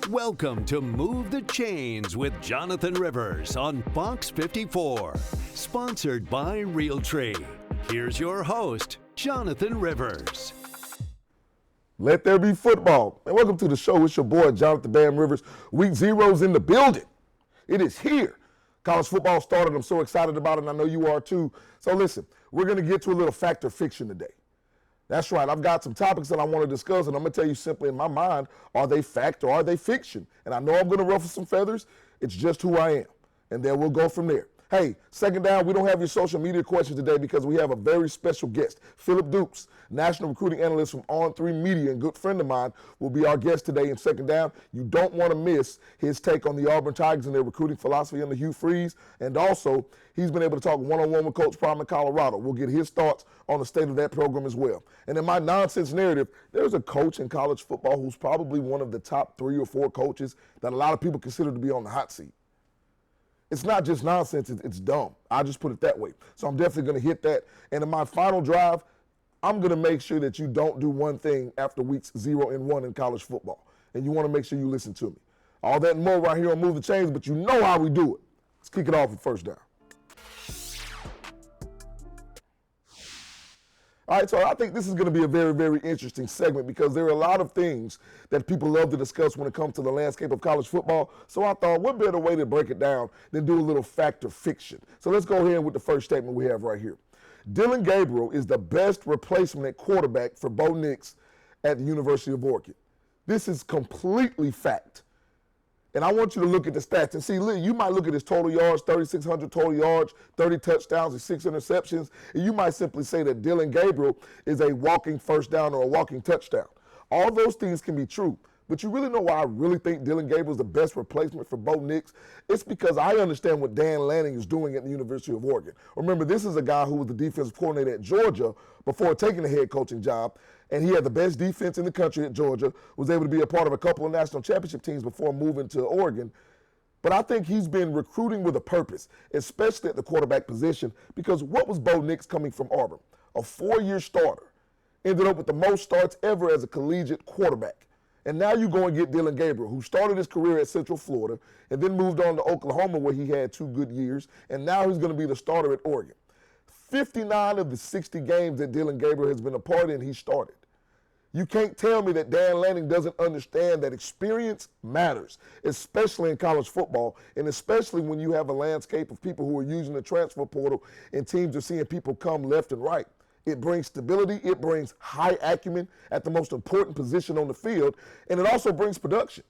Welcome to Move the Chains with Jonathan Rivers on Fox 54, sponsored by Realtree. Here's your host, Jonathan Rivers. Let there be football. And welcome to the show. It's your boy, Jonathan Bam Rivers. Week 0's in the building. It is here. College football started. I'm so excited about it, and I know you are too. So listen, we're going to get to a little fact or fiction today. That's right. I've got some topics that I want to discuss, and I'm going to tell you simply in my mind, are they fact or are they fiction? And I know I'm going to ruffle some feathers. It's just who I am. And then we'll go from there. Hey, second down, we don't have your social media questions today because we have a very special guest. Phillip Dukes, national recruiting analyst from On3 Media and good friend of mine, will be our guest today in second down. You don't want to miss his take on the Auburn Tigers and their recruiting philosophy under Hugh Freeze. And also, he's been able to talk one-on-one with Coach Prime in Colorado. We'll get his thoughts on the state of that program as well. And in my nonsense narrative, there's a coach in college football who's probably one of the top 3 or 4 coaches that a lot of people consider to be on the hot seat. It's not just nonsense, it's dumb. I just put it that way. So I'm definitely going to hit that. And in my final drive, I'm going to make sure that you don't do one thing after weeks 0 and 1 in college football. And you want to make sure you listen to me. All that and more right here on Move the Chains, but you know how we do it. Let's kick it off with first down. All right, so I think this is going to be a very, very interesting segment because there are a lot of things that people love to discuss when it comes to the landscape of college football. So I thought, what better way to break it down than do a little fact or fiction? So let's go ahead with the first statement we have right here. Dillon Gabriel is the best replacement at quarterback for Bo Nix at the University of Oregon. This is completely fact. And I want you to look at the stats and see, you might look at his total yards, 3,600 total yards, 30 touchdowns and 6 interceptions, and you might simply say that Dillon Gabriel is a walking first down or a walking touchdown. All those things can be true, but you really know why I really think Dillon Gabriel is the best replacement for Bo Nix? It's because I understand what Dan Lanning is doing at the University of Oregon. Remember, this is a guy who was the defensive coordinator at Georgia before taking the head coaching job, and he had the best defense in the country at Georgia, was able to be a part of a couple of national championship teams before moving to Oregon. But I think he's been recruiting with a purpose, especially at the quarterback position, because what was Bo Nix coming from Auburn? A 4-year starter. Ended up with the most starts ever as a collegiate quarterback. And now you go and get Dillon Gabriel, who started his career at Central Florida and then moved on to Oklahoma where he had 2 good years, and now he's going to be the starter at Oregon. 59 of the 60 games that Dillon Gabriel has been a part in, he started. You can't tell me that Dan Lanning doesn't understand that experience matters, especially in college football, and especially when you have a landscape of people who are using the transfer portal and teams are seeing people come left and right. It brings stability, it brings high acumen at the most important position on the field, and it also brings production.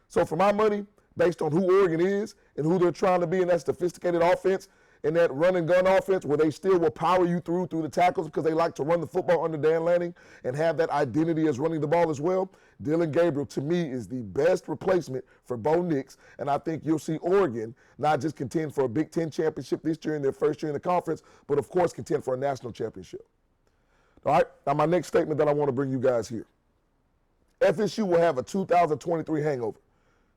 So for my money, based on who Oregon is and who they're trying to be in that sophisticated offense, in that run and gun offense where they still will power you through the tackles because they like to run the football under Dan Lanning and have that identity as running the ball as well, Dillon Gabriel to me is the best replacement for Bo Nix, and I think you'll see Oregon not just contend for a Big Ten championship this year in their first year in the conference, but of course contend for a national championship. All right, now my next statement that I want to bring you guys here. FSU will have a 2023 hangover.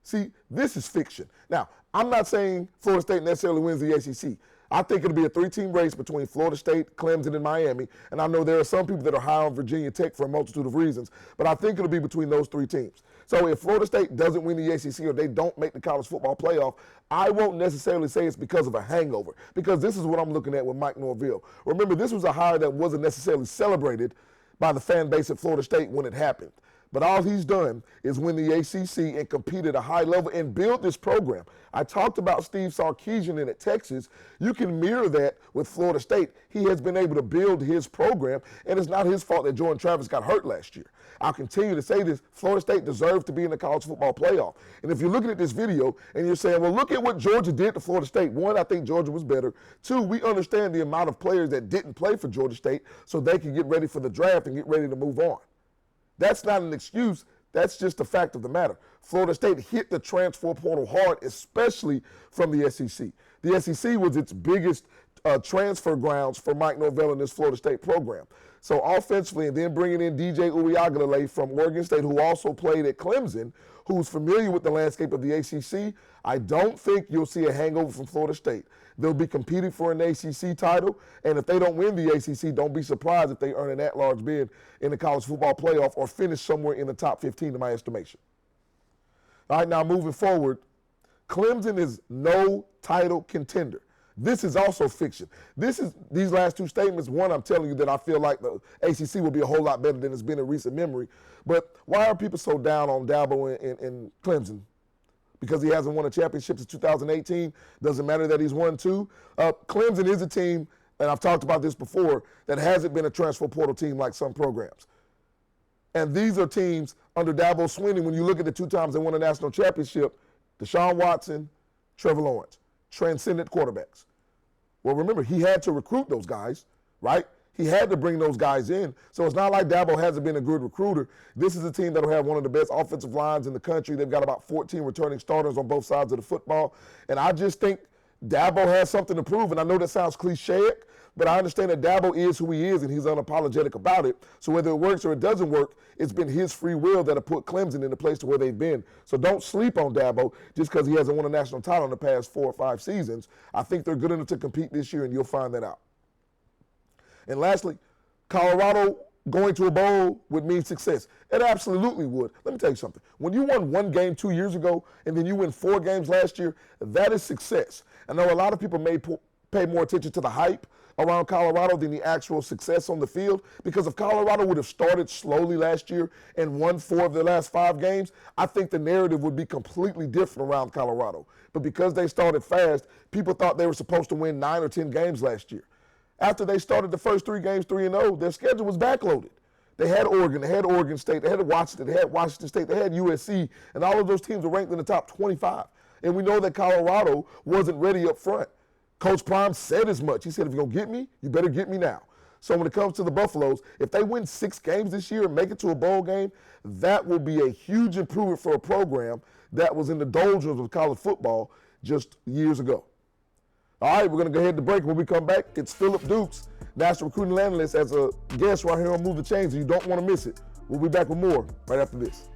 See, this is fiction. Now, I'm not saying Florida State necessarily wins the ACC. I think it'll be a 3-team race between Florida State, Clemson, and Miami. And I know there are some people that are high on Virginia Tech for a multitude of reasons, but I think it'll be between those 3 teams. So if Florida State doesn't win the ACC or they don't make the college football playoff, I won't necessarily say it's because of a hangover, because this is what I'm looking at with Mike Norvell. Remember, this was a hire that wasn't necessarily celebrated by the fan base at Florida State when it happened. But all he's done is win the ACC and compete at a high level and build this program. I talked about Steve Sarkisian in at Texas. You can mirror that with Florida State. He has been able to build his program, and it's not his fault that Jordan Travis got hurt last year. I'll continue to say this. Florida State deserves to be in the college football playoff. And if you're looking at this video and you're saying, well, look at what Georgia did to Florida State. 1, I think Georgia was better. 2, we understand the amount of players that didn't play for Georgia State so they can get ready for the draft and get ready to move on. That's not an excuse. That's just the fact of the matter. Florida State hit the transfer portal hard, especially from the SEC. The SEC was its biggest transfer grounds for Mike Norvell and this Florida State program. So offensively, and then bringing in DJ Uiagalelei from Oregon State, who also played at Clemson, who's familiar with the landscape of the ACC, I don't think you'll see a hangover from Florida State. They'll be competing for an ACC title, and if they don't win the ACC, don't be surprised if they earn an at-large bid in the college football playoff or finish somewhere in the top 15 in my estimation. All right, now moving forward, Clemson is no title contender. This is also fiction. These last two statements. One, I'm telling you that I feel like the ACC will be a whole lot better than it's been in recent memory. But why are people so down on Dabo and Clemson? Because he hasn't won a championship since 2018. Doesn't matter that he's won two. Clemson is a team, and I've talked about this before, that hasn't been a transfer portal team like some programs. And these are teams under Dabo Swinney. When you look at the two times they won a national championship, Deshaun Watson, Trevor Lawrence, transcendent quarterbacks. Well, remember, he had to recruit those guys, right? He had to bring those guys in. So it's not like Dabo hasn't been a good recruiter. This is a team that will have one of the best offensive lines in the country. They've got about 14 returning starters on both sides of the football. And I just think Dabo has something to prove. And I know that sounds clichéic, but I understand that Dabo is who he is and he's unapologetic about it. So whether it works or it doesn't work, it's been his free will that have put Clemson in the place to where they've been. So don't sleep on Dabo just because he hasn't won a national title in the past 4 or 5 seasons. I think they're good enough to compete this year, and you'll find that out. And lastly, Colorado going to a bowl would mean success. It absolutely would. Let me tell you something. When you won one game 2 years ago and then you win 4 games last year, that is success. I know a lot of people may pay more attention to the hype around Colorado than the actual success on the field, because if Colorado would have started slowly last year and won 4 of their last 5 games, I think the narrative would be completely different around Colorado. But because they started fast, people thought they were supposed to win 9 or 10 games last year. After they started the first 3 games 3-0, their schedule was backloaded. They had Oregon, they had Oregon State, they had Washington State, they had USC, and all of those teams were ranked in the top 25. And we know that Colorado wasn't ready up front. Coach Prime said as much. He said, if you're going to get me, you better get me now. So when it comes to the Buffaloes, if they win 6 games this year and make it to a bowl game, that will be a huge improvement for a program that was in the doldrums of college football just years ago. All right, we're going to go ahead to break. When we come back, it's Phillip Dukes, national recruiting analyst, as a guest right here on Move the Chains, and you don't want to miss it. We'll be back with more right after this.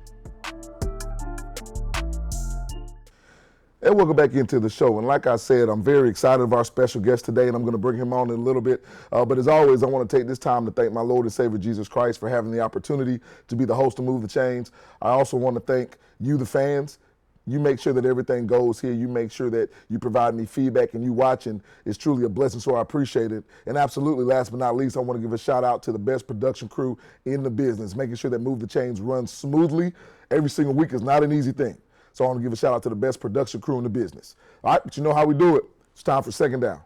And we'll go back into the show. And like I said, I'm very excited of our special guest today, and I'm going to bring him on in a little bit. But as always, I want to take this time to thank my Lord and Savior, Jesus Christ, for having the opportunity to be the host of Move the Chains. I also want to thank you, the fans. You make sure that everything goes here. You make sure that you provide me feedback, and you watching is truly a blessing, so I appreciate it. And absolutely, last but not least, I want to give a shout out to the best production crew in the business. Making sure that Move the Chains runs smoothly every single week is not an easy thing. So I want to give a shout out to the best production crew in the business. All right, but you know how we do it. It's time for Second Down.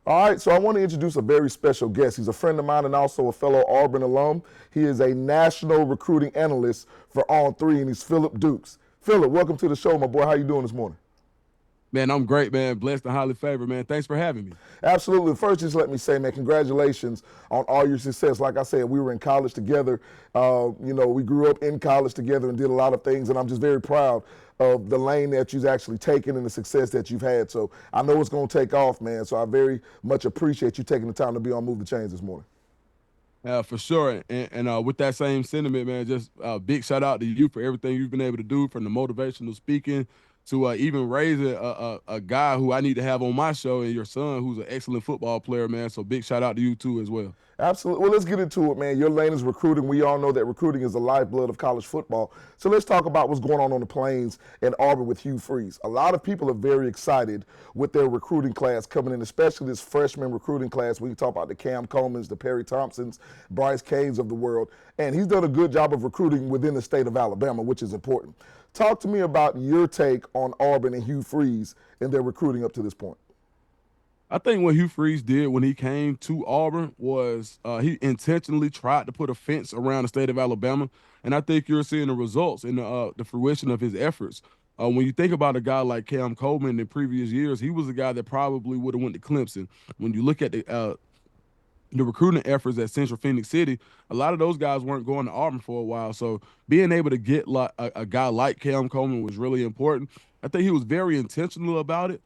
All right, so I want to introduce a very special guest. He's a friend of mine and also a fellow Auburn alum. He is a national recruiting analyst for On3, and he's Phillip Dukes. Phillip, welcome to the show, my boy. How you doing this morning? Man, I'm great, man. Blessed and highly favored, man. Thanks for having me. Absolutely. First, just let me say, man, congratulations on all your success. Like I said, we were in college together. We grew up in college together and did a lot of things, and I'm just very proud of the lane that you've actually taken and the success that you've had. So I know it's going to take off, man. So I very much appreciate you taking the time to be on Move the Chains this morning. For sure. And with that same sentiment, man, just a big shout out to you for everything you've been able to do, from the motivational speaking to even raising a guy who I need to have on my show, and your son, who's an excellent football player, man. So big shout out to you, too, as well. Absolutely. Well, let's get into it, man. Your lane is recruiting. We all know that recruiting is the lifeblood of college football. So let's talk about what's going on the Plains and Auburn with Hugh Freeze. A lot of people are very excited with their recruiting class coming in, especially this freshman recruiting class. We talk about the Cam Colemans, the Perry Thompsons, Bryce Caves of the world. And he's done a good job of recruiting within the state of Alabama, which is important. Talk to me about your take on Auburn and Hugh Freeze and their recruiting up to this point. I think what Hugh Freeze did when he came to Auburn was he intentionally tried to put a fence around the state of Alabama, and I think you're seeing the results in the fruition of his efforts. When you think about a guy like Cam Coleman in previous years, he was a guy that probably would have went to Clemson. When you look at the recruiting efforts at Central Phoenix City, a lot of those guys weren't going to Auburn for a while. So being able to get a guy like Cam Coleman was really important. I think he was very intentional about it.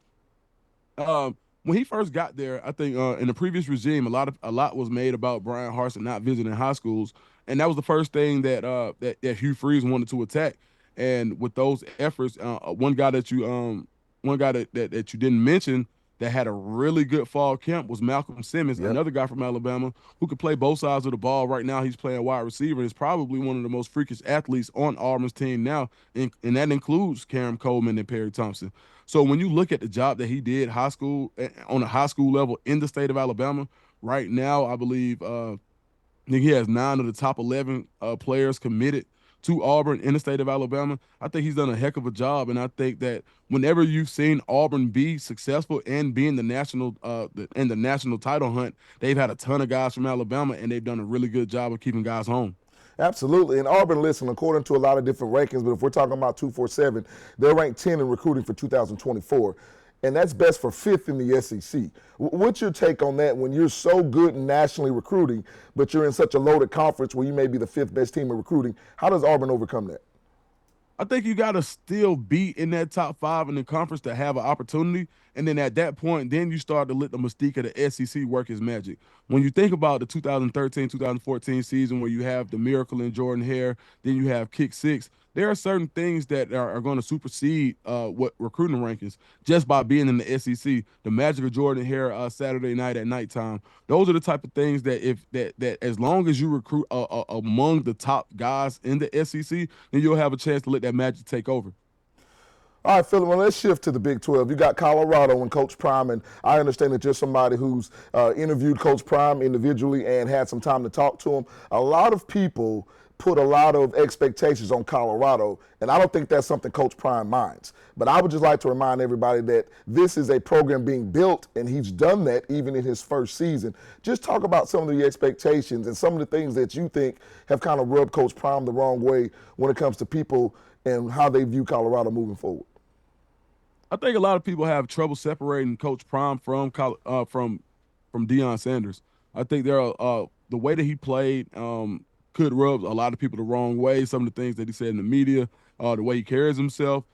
When he first got there, I think in the previous regime, a lot was made about Brian Harsin not visiting high schools, and that was the first thing that Hugh Freeze wanted to attack. And with those efforts, one guy that you didn't mention that had a really good fall camp was Malcolm Simmons, another guy from Alabama who could play both sides of the ball. Right now, he's playing wide receiver. He's probably one of the most freakish athletes on Auburn's team now, and that includes Karam Coleman and Perry Thompson. So when you look at the job that he did on a high school level in the state of Alabama, right now, I believe I think he has 9 of the top 11 players committed to Auburn in the state of Alabama. I think he's done a heck of a job, and I think that whenever you've seen Auburn be successful and be in the national title hunt, they've had a ton of guys from Alabama, and they've done a really good job of keeping guys home. Absolutely. And Auburn, listen, according to a lot of different rankings, but if we're talking about 247, they're ranked 10 in recruiting for 2024. And that's best for 5th in the SEC. What's your take on that when you're so good in nationally recruiting, but you're in such a loaded conference where you may be the 5th best team in recruiting? How does Auburn overcome that? I think you got to still be in that top 5 in the conference to have an opportunity. And then at that point, then you start to let the mystique of the SEC work its magic. When you think about the 2013-2014 season where you have the Miracle in Jordan Hare, then you have Kick Six, there are certain things that are going to supersede what recruiting rankings just by being in the SEC. The magic of Jordan Hare Saturday night at nighttime. Those are the type of things that that as long as you recruit among the top guys in the SEC, then you'll have a chance to let that magic take over. All right, Phillip, well, let's shift to the Big 12. You got Colorado and Coach Prime, and I understand that you're somebody who's interviewed Coach Prime individually and had some time to talk to him. A lot of people put a lot of expectations on Colorado, and I don't think that's something Coach Prime minds. But I would just like to remind everybody that this is a program being built, and he's done that even in his first season. Just talk about some of the expectations and some of the things that you think have kind of rubbed Coach Prime the wrong way when it comes to people and how they view Colorado moving forward. I think a lot of people have trouble separating Coach Prime from Deion Sanders. I think the way that he played could rub a lot of people the wrong way. Some of the things that he said in the media, the way he carries himself.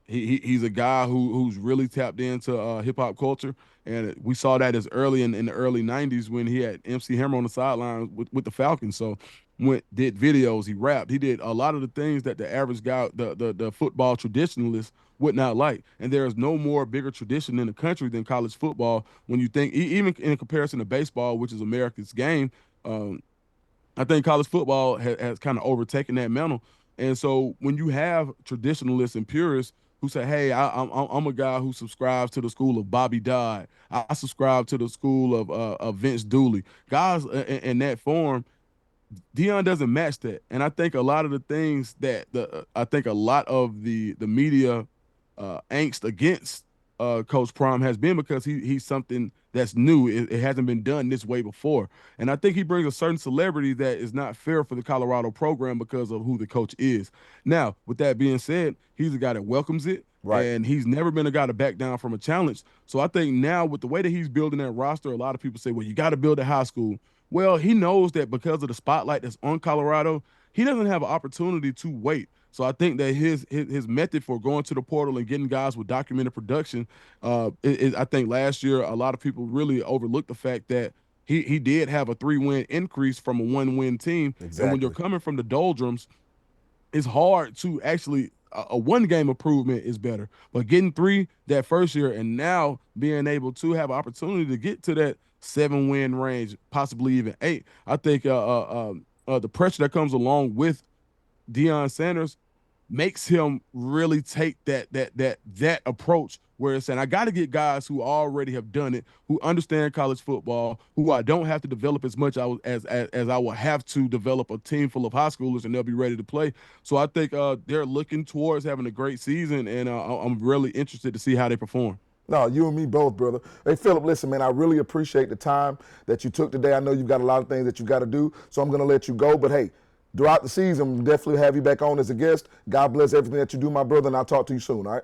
He's a guy who's really tapped into hip hop culture, and we saw that as early in the early '90s when he had MC Hammer on the sideline with the Falcons. So did videos, he rapped, he did a lot of the things that the average guy, the football traditionalist would not like. And there is no more bigger tradition in the country than college football. When you think, even in comparison to baseball, which is America's game, I think college football has kind of overtaken that mantle. And so when you have traditionalists and purists who say, hey, I'm a guy who subscribes to the school of Bobby Dodd, I subscribe to the school of Vince Dooley, guys in that form, Deion doesn't match that. And I think a lot of the things that I think a lot of the media angst against Coach Prime has been because he's something that's new. It hasn't been done this way before. And I think he brings a certain celebrity that is not fair for the Colorado program because of who the coach is. Now, with that being said, he's a guy that welcomes it. Right. And he's never been a guy to back down from a challenge. So I think now with the way that he's building that roster, a lot of people say, well, you got to build a high school. Well, he knows that because of the spotlight that's on Colorado, he doesn't have an opportunity to wait. So I think that his method for going to the portal and getting guys with documented production, I think last year a lot of people really overlooked the fact that he did have a 3-win increase from a 1-win team. Exactly. And when you're coming from the doldrums, it's hard to actually a 1-game improvement is better. But getting 3 that first year and now being able to have an opportunity to get to that 7-win range, possibly even 8, I think the pressure that comes along with Deion Sanders makes him really take that approach where it's saying, I got to get guys who already have done it, who understand college football, who I don't have to develop as much as I will have to develop a team full of high schoolers, and they'll be ready to play. So I think they're looking towards having a great season, and I'm really interested to see how they perform. No, you and me both, brother. Hey, Phillip, listen, man, I really appreciate the time that you took today. I know you've got a lot of things that you got to do, so I'm going to let you go. But, hey, throughout the season, we'll definitely have you back on as a guest. God bless everything that you do, my brother, and I'll talk to you soon, all right?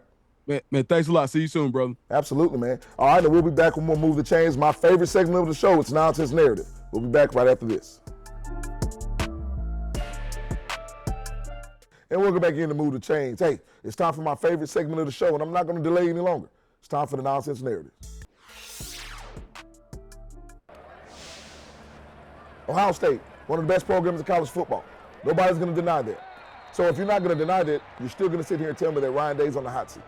Man, thanks a lot. See you soon, brother. Absolutely, man. All right, and we'll be back when we'll move the chains. My favorite segment of the show, it's Nonsense Narrative. We'll be back right after this. And we'll go back in to move the chains. Hey, it's time for my favorite segment of the show, and I'm not going to delay any longer. It's time for the Nonsense Narrative. Ohio State, one of the best programs in college football. Nobody's going to deny that. So if you're not going to deny that, you're still going to sit here and tell me that Ryan Day's on the hot seat.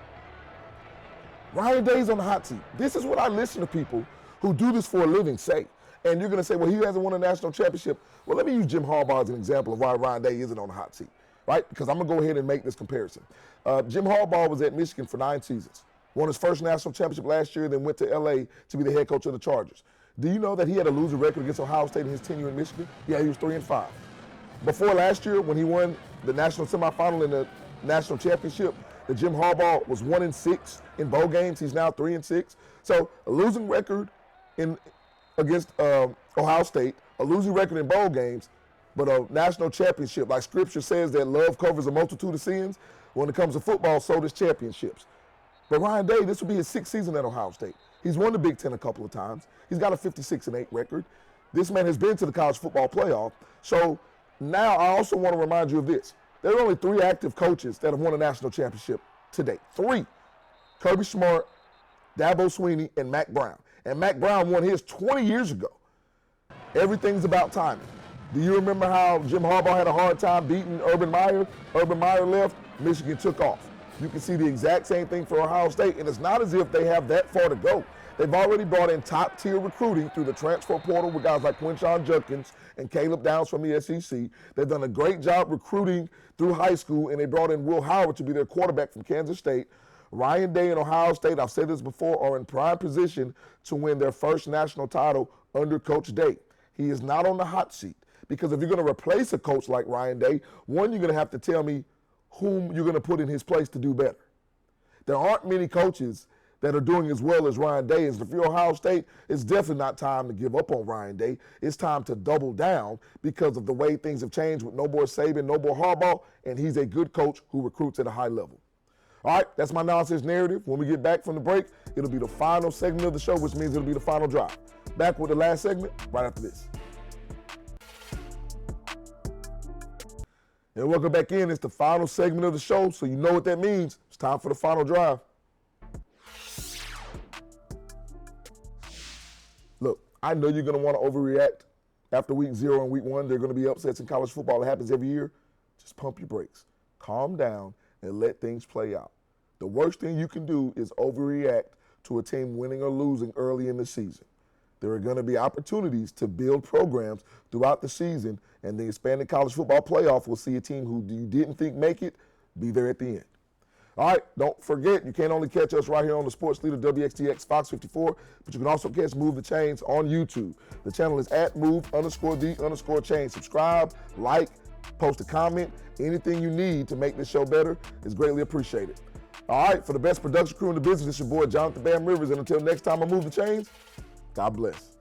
Ryan Day's on the hot seat. This is what I listen to people who do this for a living say. And you're going to say, well, he hasn't won a national championship. Well, let me use Jim Harbaugh as an example of why Ryan Day isn't on the hot seat, right? Because I'm going to go ahead and make this comparison. Jim Harbaugh was at Michigan for 9 seasons, won his first national championship last year, then went to L.A. to be the head coach of the Chargers. Do you know that he had a losing record against Ohio State in his tenure in Michigan? Yeah, he was 3-5. Before last year, when he won the national semifinal and the national championship, the Jim Harbaugh was 1-6 in bowl games. He's now 3-6. So a losing record against Ohio State, a losing record in bowl games, but a national championship. Like Scripture says that love covers a multitude of sins. When it comes to football, so does championships. But Ryan Day, this will be his 6th season at Ohio State. He's won the Big Ten a couple of times. He's got a 56-8 record. This man has been to the college football playoff. So now I also want to remind you of this. There are only 3 active coaches that have won a national championship to date. 3. Kirby Smart, Dabo Swinney, and Mack Brown. And Mack Brown won his 20 years ago. Everything's about timing. Do you remember how Jim Harbaugh had a hard time beating Urban Meyer? Urban Meyer left, Michigan took off. You can see the exact same thing for Ohio State, and it's not as if they have that far to go. They've already brought in top-tier recruiting through the transfer portal with guys like Quinshon Judkins and Caleb Downs from the SEC. They've done a great job recruiting through high school, and they brought in Will Howard to be their quarterback from Kansas State. Ryan Day and Ohio State, I've said this before, are in prime position to win their first national title under Coach Day. He is not on the hot seat because if you're going to replace a coach like Ryan Day, one, you're going to have to tell me whom you're going to put in his place to do better. There aren't many coaches that are doing as well as Ryan Day is. If you're Ohio State, it's definitely not time to give up on Ryan Day. It's time to double down because of the way things have changed with no more Saban, no more Harbaugh, and he's a good coach who recruits at a high level. All right, that's my nonsense narrative. When we get back from the break, it'll be the final segment of the show, which means it'll be the final drive. Back with the last segment right after this. And welcome back in. It's the final segment of the show, so you know what that means. It's time for the final drive. Look, I know you're going to want to overreact. After week 0 and week 1, there are going to be upsets in college football. It happens every year. Just pump your brakes. Calm down and let things play out. The worst thing you can do is overreact to a team winning or losing early in the season. There are going to be opportunities to build programs throughout the season, and the expanded college football playoff will see a team who you didn't think make it be there at the end. All right, don't forget, you can't only catch us right here on the Sports Leader WXTX Fox 54, but you can also catch Move the Chains on YouTube. The channel is at @move_the_chain. Subscribe, like, post a comment. Anything you need to make this show better is greatly appreciated. All right, for the best production crew in the business, it's your boy Jonathan Bam Rivers, and until next time I Move the Chains, God bless.